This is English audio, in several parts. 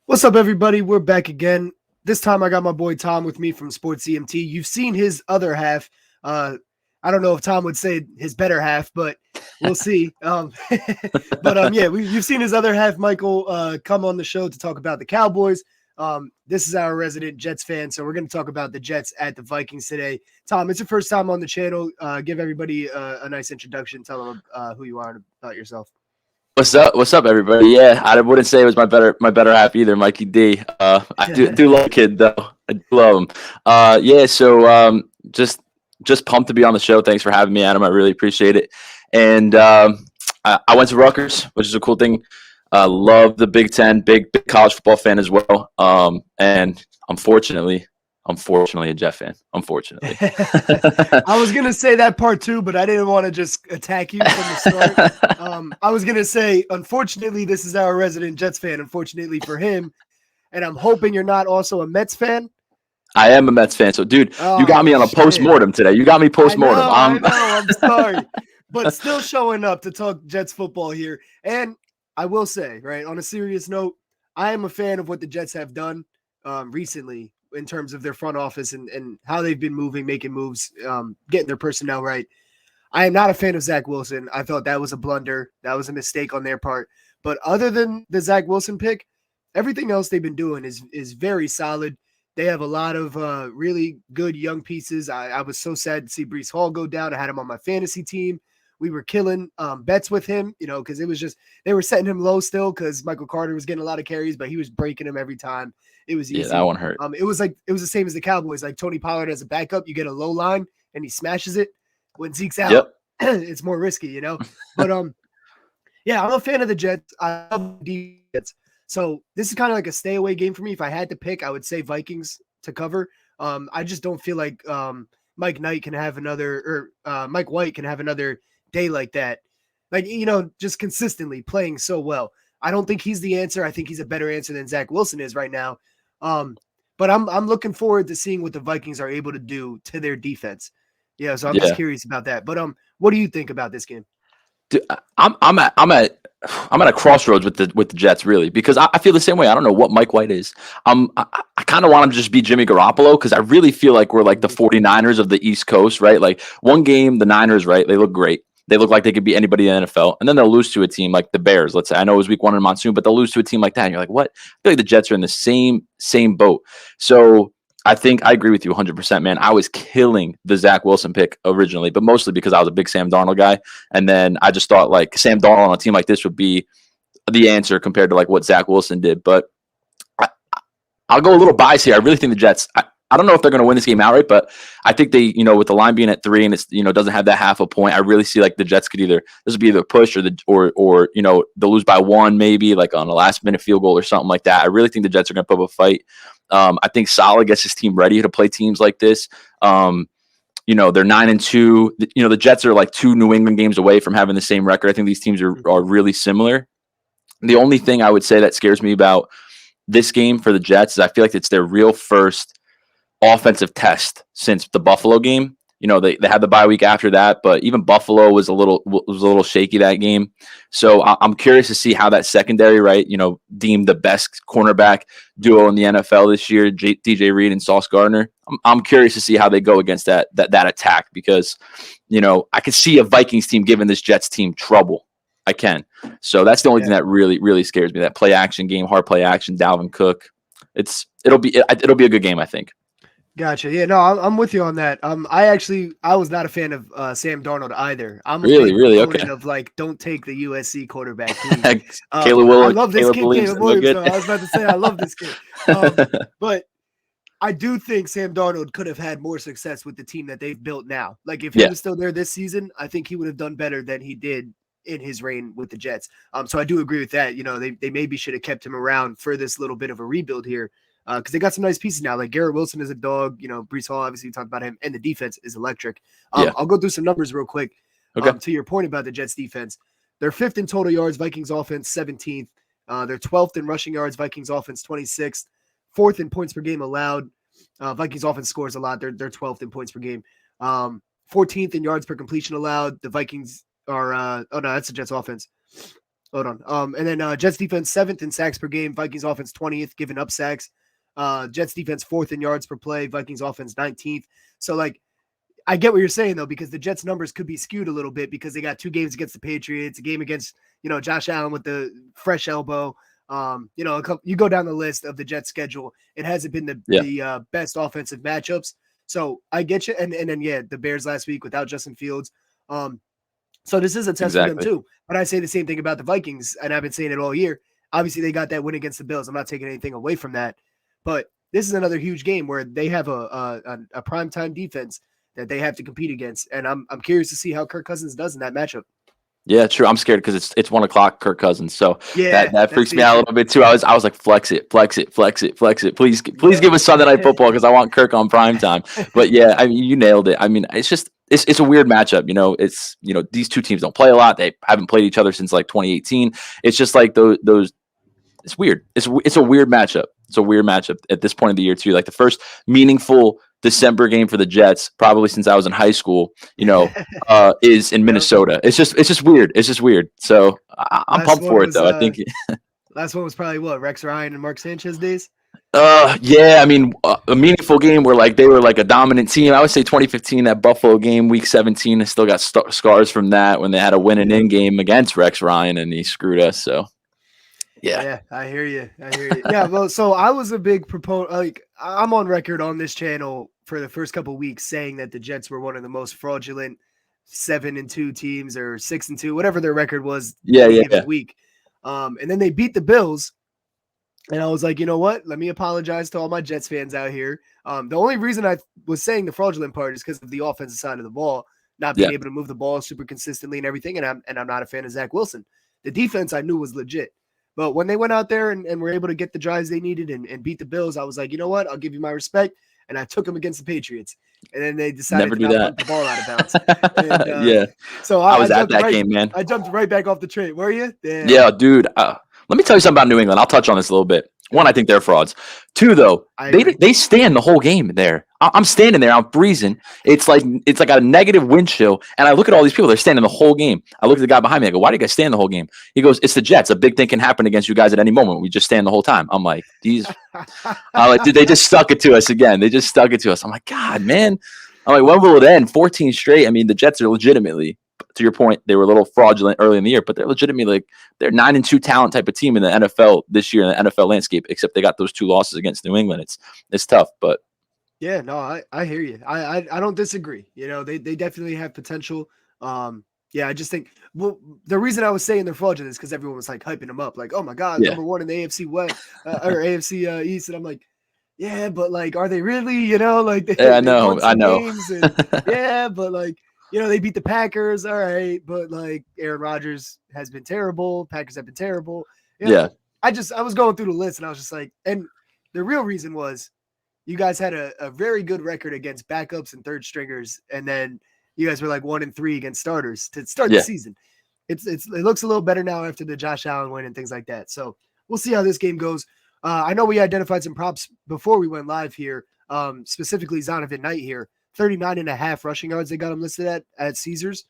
What's up, everybody? We're back again. This time I got my boy Tom with me from Sports ZMT. You've seen his other half. I don't know if Tom would say his better half, but we'll see. You've seen his other half, Michael, come on the show to talk about the Cowboys. This is our resident Jets fan, so we're going to talk about the Jets at the Vikings today. Tom, it's your first time on the channel. Give everybody a nice introduction. Tell them who you are and about yourself. What's up? What's up, everybody? Yeah, I wouldn't say it was my better half either, Mikey D. I do love the kid though. I do love him. Just pumped to be on the show. Thanks for having me, Adam. I really appreciate it. And I went to Rutgers, which is a cool thing. Love the Big Ten, big college football fan as well. And unfortunately a Jet fan. Unfortunately. I was going to say that part too, but I didn't want to just attack you from the start. I was going to say, unfortunately, this is our resident Jets fan, unfortunately for him. And I'm hoping you're not also a Mets fan. I am a Mets fan. So, dude, you got me on a postmortem today. You got me postmortem. I know, I'm sorry. But still showing up to talk Jets football here. And I will say, right, on a serious note, I am a fan of what the Jets have done recently in terms of their front office and how they've been moving, making moves, getting their personnel right. I am not a fan of Zach Wilson. I thought that was a blunder. That was a mistake on their part. But other than the Zach Wilson pick, everything else they've been doing is very solid. They have a lot of really good young pieces. I was so sad to see Breece Hall go down. I had him on my fantasy team. We were killing bets with him, because it was just they were setting him low still because Michael Carter was getting a lot of carries, but he was breaking them every time. It was easy. Yeah, that one hurt. It was the same as the Cowboys. Like Tony Pollard as a backup, you get a low line and he smashes it. When Zeke's out, yep. It's more risky, But yeah, I'm a fan of the Jets. I love the Jets. So this is kind of like a stay away game for me. If I had to pick, I would say Vikings to cover. I just don't feel like Mike White can have another day like that. Like, just consistently playing so well. I don't think he's the answer. I think he's a better answer than Zach Wilson is right now. But I'm looking forward to seeing what the Vikings are able to do to their defense. Yeah, so I'm just curious about that. But what do you think about this game? Dude, I'm at a crossroads with the Jets, really, because I feel the same way. I don't know what Mike White is. I kind of want him to just be Jimmy Garoppolo because I really feel like we're like the 49ers of the East Coast, right? Like one game, the Niners, right? They look great. They look like they could be anybody in the NFL. And then they'll lose to a team like the Bears, let's say. I know it was week 1 in Monsoon, but they'll lose to a team like that. And you're like, what? I feel like the Jets are in the same boat. So I think I agree with you 100%, man. I was killing the Zach Wilson pick originally, but mostly because I was a big Sam Darnold guy. And then I just thought like Sam Darnold on a team like this would be the answer compared to like what Zach Wilson did. But I'll go a little biased here. I really think the Jets, I don't know if they're going to win this game outright, but I think they, with the line being at 3 and it's, doesn't have that half a point. I really see like the Jets could this would be either a push or they'll lose by 1, maybe like on a last minute field goal or something like that. I really think the Jets are going to put up a fight. I think Saleh gets his team ready to play teams like this. They're 9-2. The Jets are like 2 New England games away from having the same record. I think these teams are really similar. The only thing I would say that scares me about this game for the Jets is I feel like it's their real first offensive test since the Buffalo game. They had the bye week after that, but even Buffalo was a little shaky that game. So I'm curious to see how that secondary, right, deemed the best cornerback duo in the NFL this year, DJ Reed and Sauce Gardner. I'm curious to see how they go against that attack because, I could see a Vikings team giving this Jets team trouble. I can. So that's the only thing that really, really scares me. That play action game, hard play action, Dalvin Cook. It'll be a good game, I think. Gotcha. Yeah, no, I'm with you on that. I was not a fan of Sam Darnold either. I'm really okay. Of like, don't take the USC quarterback, please. Caleb Williams. I love this kid, Caleb Williams. I was about to say I love this kid, but I do think Sam Darnold could have had more success with the team that they've built now. Like if he was still there this season, I think he would have done better than he did in his reign with the Jets. So I do agree with that. They maybe should have kept him around for this little bit of a rebuild here. Because they got some nice pieces now. Like Garrett Wilson is a dog. Breece Hall, obviously, we talked about him. And the defense is electric. I'll go through some numbers real quick. Okay. To your point about the Jets defense. They're 5th in total yards. Vikings offense, 17th. They're 12th in rushing yards. Vikings offense, 26th. 4th in points per game allowed. Vikings offense scores a lot. They're 12th in points per game. 14th in yards per completion allowed. The Vikings are that's the Jets offense. Hold on. And then Jets defense 7th in sacks per game. Vikings offense 20th, giving up sacks. Jets defense 4th in yards per play. Vikings offense 19th. So like, I get what you're saying though, because the Jets numbers could be skewed a little bit because they got 2 games against the Patriots, a game against, Josh Allen with the fresh elbow. You go down the list of the Jets schedule. It hasn't been the best offensive matchups. So I get you. And then, the Bears last week without Justin Fields. So this is a test for them too. But I say the same thing about the Vikings, and I've been saying it all year. Obviously, they got that win against the Bills. I'm not taking anything away from that. But this is another huge game where they have a primetime defense that they have to compete against. And I'm curious to see how Kirk Cousins does in that matchup. Yeah, true. I'm scared because it's 1:00 Kirk Cousins, so that freaks me out a little bit too. I was like, flex it. Please give us Sunday Night Football because I want Kirk on primetime. But yeah, I mean, you nailed it. I mean, it's a weird matchup. It's these two teams don't play a lot. They haven't played each other since like 2018. It's just like those. It's weird. It's a weird matchup. It's a weird matchup at this point of the year too. Like the first meaningful December game for the Jets, probably since I was in high school, is in Minnesota. It's just weird. It's just weird. So I'm pumped for it though. I think last one was probably what, Rex Ryan and Mark Sanchez days. Yeah, I mean, a meaningful game where like they were like a dominant team. I would say 2015, that Buffalo game, week 17. I still got scars from that when they had a win and in game against Rex Ryan and he screwed us. So. Yeah, I hear you. Yeah, well, so I was a big proponent. Like, I'm on record on this channel for the first couple of weeks saying that the Jets were one of the most fraudulent 7-2 teams or 6-2, whatever their record was. Given week. And then they beat the Bills, and I was like, you know what? Let me apologize to all my Jets fans out here. The only reason I was saying the fraudulent part is because of the offensive side of the ball, not being able to move the ball super consistently and everything. And I'm not a fan of Zach Wilson. The defense I knew was legit. But when they went out there and were able to get the drives they needed and beat the Bills, I was like, you know what? I'll give you my respect. And I took them against the Patriots. And then they decided to not put the ball out of bounds. And, So I was at that game, man. I jumped right back off the train. Were you? Damn. Yeah, dude. Let me tell you something about New England. I'll touch on this a little bit. One, I think they're frauds. Two, though, they stand the whole game there. I'm standing there. I'm freezing. It's like a negative wind chill. And I look at all these people. They're standing the whole game. I look at the guy behind me. I go, why do you guys stand the whole game? He goes, it's the Jets. A big thing can happen against you guys at any moment. We just stand the whole time. I'm like, dude, they just stuck it to us again. They just stuck it to us. I'm like, God, man. I'm like, when will it end? 14 straight. I mean, the Jets are legitimately, to your point, they were a little fraudulent early in the year, but they're legitimately like they're 9-2 talent type of team in the NFL this year in the NFL landscape. Except they got those 2 losses against New England. It's tough, but yeah, no, I hear you. I don't disagree. They definitely have potential. I just think the reason I was saying they're fraudulent is because everyone was like hyping them up, like, oh my God, number 1 in the AFC West or AFC East, and I'm like, yeah, but like, are they really? Like, I know. Games and, but like. They beat the Packers. All right. But like Aaron Rodgers has been terrible. Packers have been terrible. I was going through the list and I was just like, and the real reason was you guys had a very good record against backups and third stringers. And then you guys were like 1-3 against starters to start the season. It looks a little better now after the Josh Allen win and things like that. So we'll see how this game goes. I know we identified some props before we went live here, specifically Zonovan Knight here. 39.5 rushing yards they got him listed at Caesars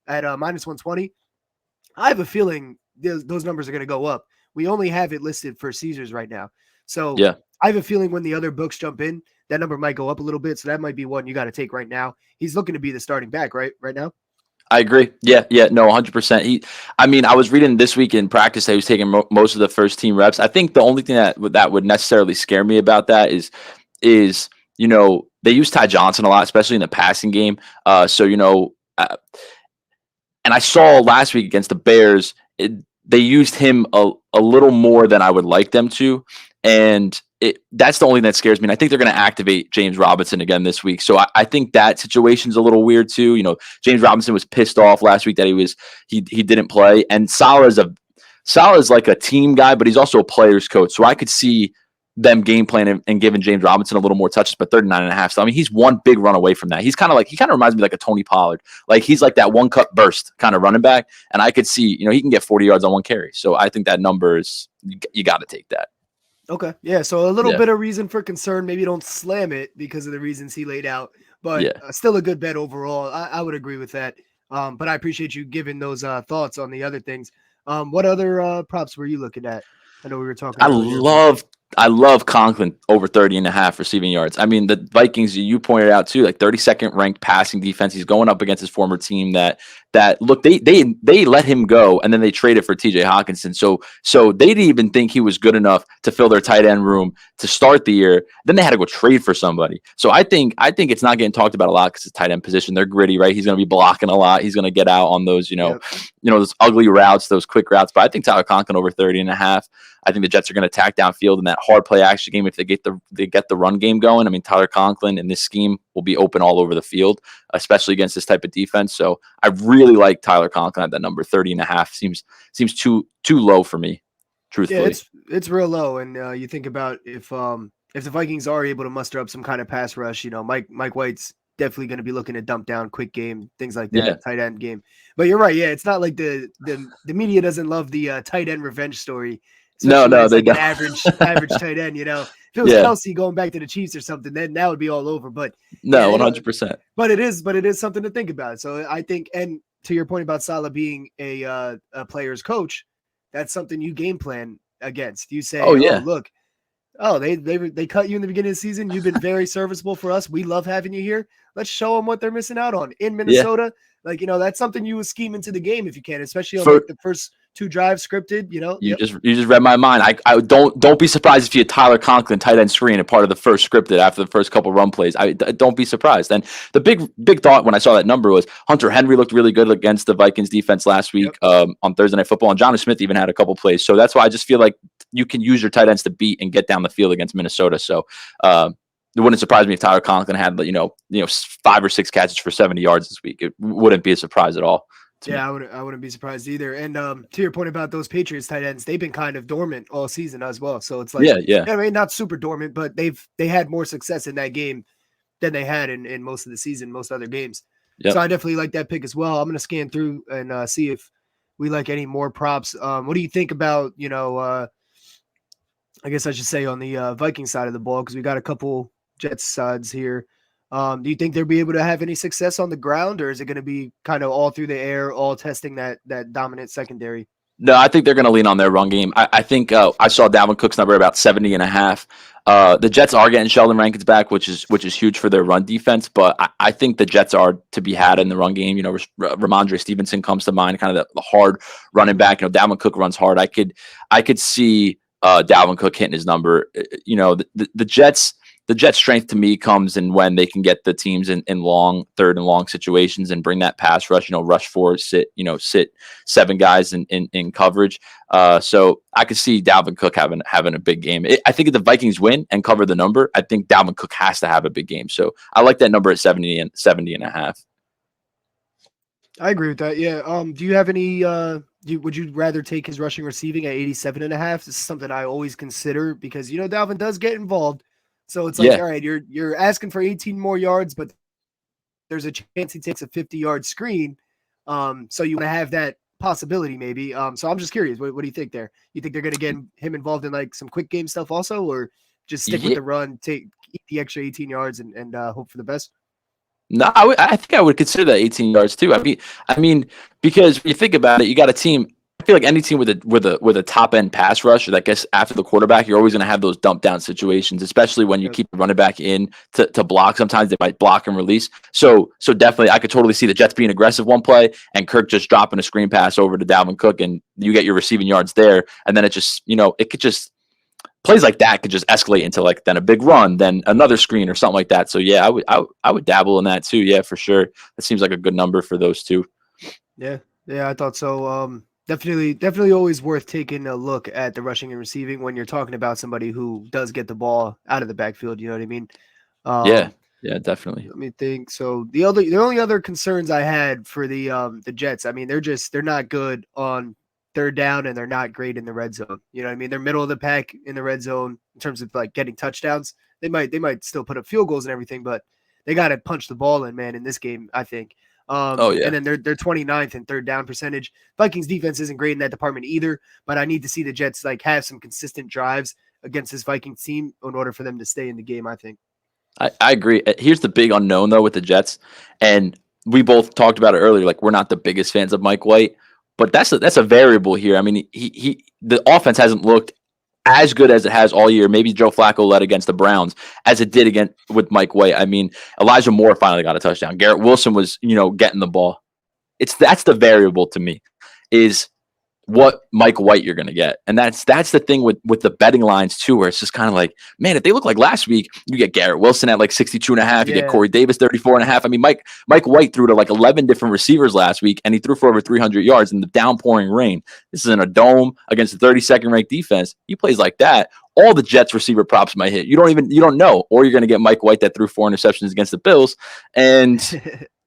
at -120. I have a feeling those numbers are going to go up. We only have it listed for Caesars right now. So I have a feeling when the other books jump in, that number might go up a little bit. So that might be one you got to take right now. He's looking to be the starting back right now. I agree. Yeah, no, 100%. I was reading this week in practice that he was taking most of the first team reps. I think the only thing that would necessarily scare me about that is they use Ty Johnson a lot, especially in the passing game. And I saw last week against the Bears, they used him a little more than I would like them to. And that's the only thing that scares me. And I think they're going to activate James Robinson again this week. So I think that situation's a little weird too. James Robinson was pissed off last week that he didn't play. And Salah's like a team guy, but he's also a player's coach. So I could see them game planning and giving James Robinson a little more touches, but 39.5. So, I mean, he's one big run away from that. He kind of reminds me like a Tony Pollard. Like he's like that one cut burst kind of running back. And I could see, he can get 40 yards on one carry. So I think that number is, you got to take that. Okay. Yeah. So a little bit of reason for concern. Maybe don't slam it because of the reasons he laid out, but still a good bet overall. I would agree with that. But I appreciate you giving those thoughts on the other things. What other props were you looking at? I know we were talking I earlier, but love I love Conklin over 30.5 receiving yards. I mean, the Vikings, you pointed out too, like 32nd ranked passing defense. He's going up against his former team that look, they let him go and then they traded for TJ Hawkinson. So they didn't even think he was good enough to fill their tight end room to start the year. Then they had to go trade for somebody. So I think it's not getting talked about a lot because it's tight end position. They're gritty, right? He's going to be blocking a lot. He's going to get out on those, yep. those ugly routes, those quick routes. But I think Tyler Conklin over 30.5. I think the Jets are going to attack downfield in that hard play action game if they get the run game going. I mean, Tyler Conklin in this scheme will be open all over the field, especially against this type of defense. So I really like Tyler Conklin at that number 30.5. Seems too low for me, Yeah, truthfully. it's real low, and you think about if the Vikings are able to muster up some kind of pass rush, Mike White's definitely going to be looking to dump down, quick game, things like Yeah. that, tight end game. But you're right, yeah, it's not like the media doesn't love the tight end revenge story, No, especially when it's they like an don't. average tight end. If it was Yeah. Kelsey going back to the Chiefs or something, then that would be all over. But yeah, No, 100%. but it is something to think about. So I think, and to your point about Saleh being a player's coach, that's something you game plan against. You say, Oh oh, yeah. look, they cut you in the beginning of the season. You've been very serviceable for us. We love having you here. Let's show them what they're missing out on in Yeah. Minnesota. That's something you would scheme into the game if you can, especially on For like the first 2 drives scripted. You Yep. just read my mind. I don't be surprised if you had Tyler Conklin tight end screen a part of the first scripted after the first couple run plays. Don't be surprised. And the big thought when I saw that number was Hunter Henry looked really good against the Vikings defense last week on Thursday Night Football, and Jonnu Smith even had a couple plays. So that's why I just feel like you can use your tight ends to beat and get down the field against Minnesota. So it wouldn't surprise me if Tyler Conklin had 5 or 6 catches for 70 yards this week. It wouldn't be a surprise at all. Yeah, I wouldn't be surprised either. And to your point about those Patriots tight ends, they've been kind of dormant all season as well. So it's like, Yeah. I mean, not super dormant, but they had more success in that game than they had in most of the season, most other games. Yep. So I definitely like that pick as well. I'm going to scan through and see if we like any more props. What do you think about, I guess I should say on the Viking side of the ball, because we got a couple Jets sides here. Do you think they'll be able to have any success on the ground, or is it going to be kind of all through the air, all testing that dominant secondary? No, I think they're going to lean on their run game. I think I saw Dalvin Cook's number about 70.5. The Jets are getting Sheldon Rankins back, which is huge for their run defense. But I think the Jets are to be had in the run game. Ramondre Stevenson comes to mind, kind of the hard running back. Dalvin Cook runs hard. I could see Dalvin Cook hitting his number. The Jets. The Jets' strength to me comes in when they can get the teams in long, third and long situations and bring that pass rush, rush forward, sit 7 guys in coverage. So I could see Dalvin Cook having a big game. I think if the Vikings win and cover the number, I think Dalvin Cook has to have a big game. So I like that number at 70.5. I agree with that. Yeah. Do you have any, would you rather take his rushing receiving at 87.5? This is something I always consider because, Dalvin does get involved. So it's like, all right, you're asking for 18 more yards, but there's a chance he takes a 50-yard screen. So you want to have that possibility maybe. So I'm just curious, what do you think there? You think they're going to get him involved in like some quick game stuff also, or just stick with the run, eat the extra 18 yards and hope for the best? No, I think I would consider that 18 yards too. I mean, because when you think about it, you got a team. I feel like any team with a top end pass rush, that gets after the quarterback, you're always going to have those dump down situations, especially when you keep the running back in to block. Sometimes they might block and release. So definitely, I could totally see the Jets being aggressive one play and Kirk just dropping a screen pass over to Dalvin Cook, and you get your receiving yards there. And then it just it could just plays like that could just escalate into then a big run, then another screen or something like that. So yeah, I would dabble in that too. Yeah, for sure. That seems like a good number for those two. Yeah, I thought so. Definitely always worth taking a look at the rushing and receiving when you're talking about somebody who does get the ball out of the backfield. You know what I mean? Yeah, definitely. Let me think. So the only other concerns I had for the Jets, I mean, they're not good on third down and they're not great in the red zone. You know what I mean? They're middle of the pack in the red zone in terms of like getting touchdowns. They might still put up field goals and everything, but they got to punch the ball in, man, in this game, I think. And then they're 29th in third down percentage. Vikings defense isn't great in that department either, but I need to see the Jets have some consistent drives against this Vikings team in order for them to stay in the game, I think. I agree. Here's the big unknown though with the Jets, and we both talked about it earlier. Like, we're not the biggest fans of Mike White. but that's a variable here. I mean, the offense hasn't looked as good as it has all year. Maybe Joe Flacco led against the Browns as it did again with Mike White. I mean, Elijah Moore finally got a touchdown. Garrett Wilson was, getting the ball. That's the variable to me, is what Mike White you're going to get. And that's the thing with the betting lines too, where it's just kind of like, man, if they look like last week, you get Garrett Wilson at like 62.5, you get Corey Davis 34.5. I mean, Mike White threw to like 11 different receivers last week, and he threw for over 300 yards in the downpouring rain. This is in a dome against the 32nd ranked defense. He plays like that, all the Jets receiver props might hit. You don't know, or you're going to get Mike White that threw 4 interceptions against the Bills, and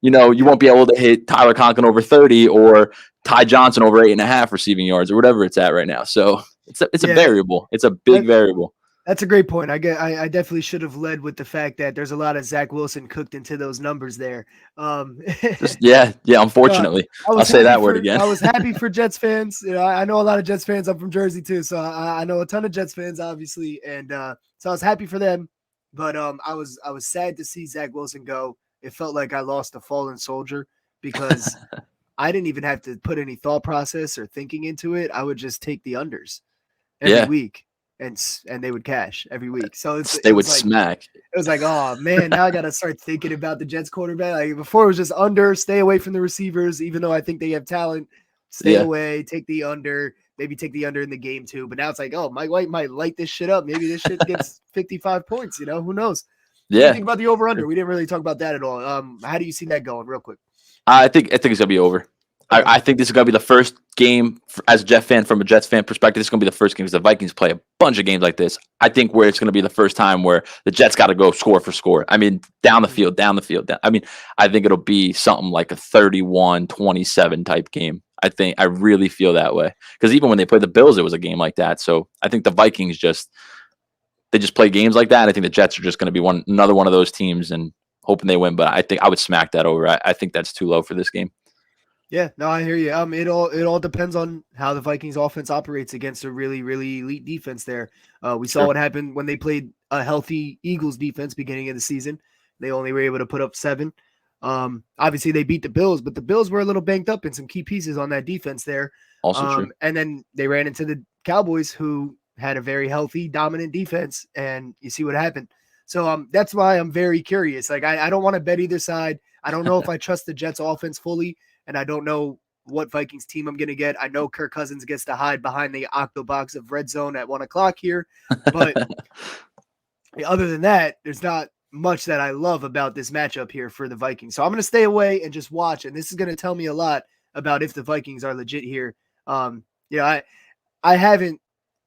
you won't be able to hit Tyler Conklin over 30 or Ty Johnson over 8.5 receiving yards or whatever it's at right now. So it's a variable. It's a big variable. That's a great point. I definitely should have led with the fact that there's a lot of Zach Wilson cooked into those numbers there. Unfortunately, I'll say that word again. I was happy for Jets fans. I know a lot of Jets fans. I'm from Jersey too, so I know a ton of Jets fans, obviously, and so I was happy for them. But I was sad to see Zach Wilson go. It felt like I lost a fallen soldier because I didn't even have to put any thought process or thinking into it. I would just take the unders every week, and they would cash every week. So they would smack. It was like, oh man, now I got to start thinking about the Jets quarterback. Like before, it was just under, stay away from the receivers, even though I think they have talent. Stay away, take the under, maybe take the under in the game too. But now it's like, oh, Mike White might light this shit up. Maybe this shit gets 55 points. Who knows? What do you think about the over/under? We didn't really talk about that at all. How do you see that going, real quick? I think it's gonna be over. I think this is gonna be the first game as a Jet fan, from a Jets fan perspective. This is gonna be the first game because the Vikings play a bunch of games like this. I think where it's gonna be the first time where the Jets got to go score for score. I mean, down the field. I mean, I think it'll be something like a 31-27 type game. I really feel that way, because even when they played the Bills, it was a game like that. So I think the Vikings just play games like that. I think the Jets are just going to be another one of those teams and hoping they win. But I think I would smack that over. I think that's too low for this game. Yeah, no, I hear you. It all depends on how the Vikings offense operates against a really, really elite defense there. We saw what happened when they played a healthy Eagles defense beginning of the season. They only were able to put up 7. Obviously they beat the Bills, but the Bills were a little banked up in some key pieces on that defense there. Also true. And then they ran into the Cowboys, who had a very healthy, dominant defense, and you see what happened. So that's why I'm very curious. Like I don't want to bet either side. I don't know if I trust the Jets offense fully, and I don't know what Vikings team I'm going to get. I know Kirk Cousins gets to hide behind the octo box of red zone at 1:00 here, but other than that, there's not much that I love about this matchup here for the Vikings. So I'm going to stay away and just watch, and this is going to tell me a lot about if the Vikings are legit here. I haven't.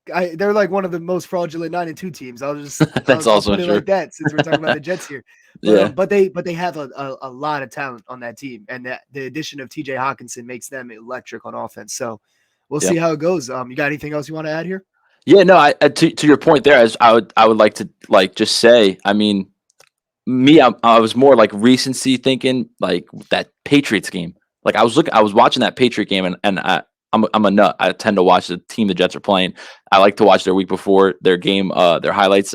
They're like one of the most fraudulent 9-2 teams. That's also true. Like that, since we're talking about the Jets here. But, but they have a lot of talent on that team, and the addition of TJ Hawkinson makes them electric on offense. So we'll see how it goes. You got anything else you want to add here? Yeah, no. To your point there, I would like to just say, I mean, I was more like recency thinking, like that Patriots game. Like I was watching that Patriot game, and I'm a nut. I tend to watch the team the Jets are playing. I like to watch their week before their game, their highlights.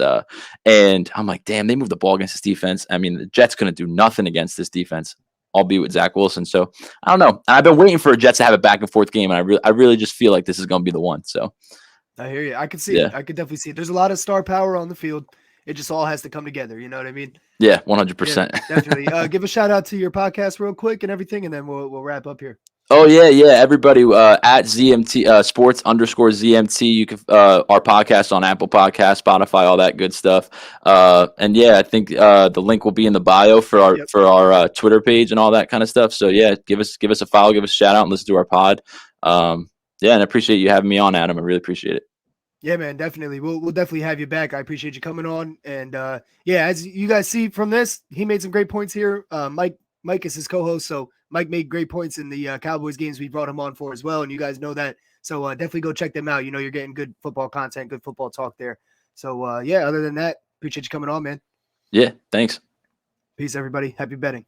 And I'm like, damn, they moved the ball against this defense. I mean, the Jets couldn't do nothing against this defense, albeit with Zach Wilson. So I don't know. And I've been waiting for a Jets to have a back and forth game, and I really just feel like this is going to be the one. So I hear you. I can see it. I could definitely see it. There's a lot of star power on the field. It just all has to come together. You know what I mean? Yeah, 100%. Yeah, definitely. Give a shout out to your podcast real quick and everything, and then we'll wrap up here. Oh yeah. Everybody at ZMT Sports _ZMT. You can our podcast on Apple Podcasts, Spotify, all that good stuff. And yeah, I think the link will be in the bio for our Twitter page and all that kind of stuff. So yeah, give us a follow, give us a shout out, and listen to our pod. And I appreciate you having me on, Adam. I really appreciate it. Yeah, man, definitely. We'll definitely have you back. I appreciate you coming on. And as you guys see from this, he made some great points here. Mike is his co-host, so Mike made great points in the Cowboys games we brought him on for as well, and you guys know that. So definitely go check them out. You're getting good football content, good football talk there. So other than that, appreciate you coming on, man. Yeah, thanks. Peace, everybody. Happy betting.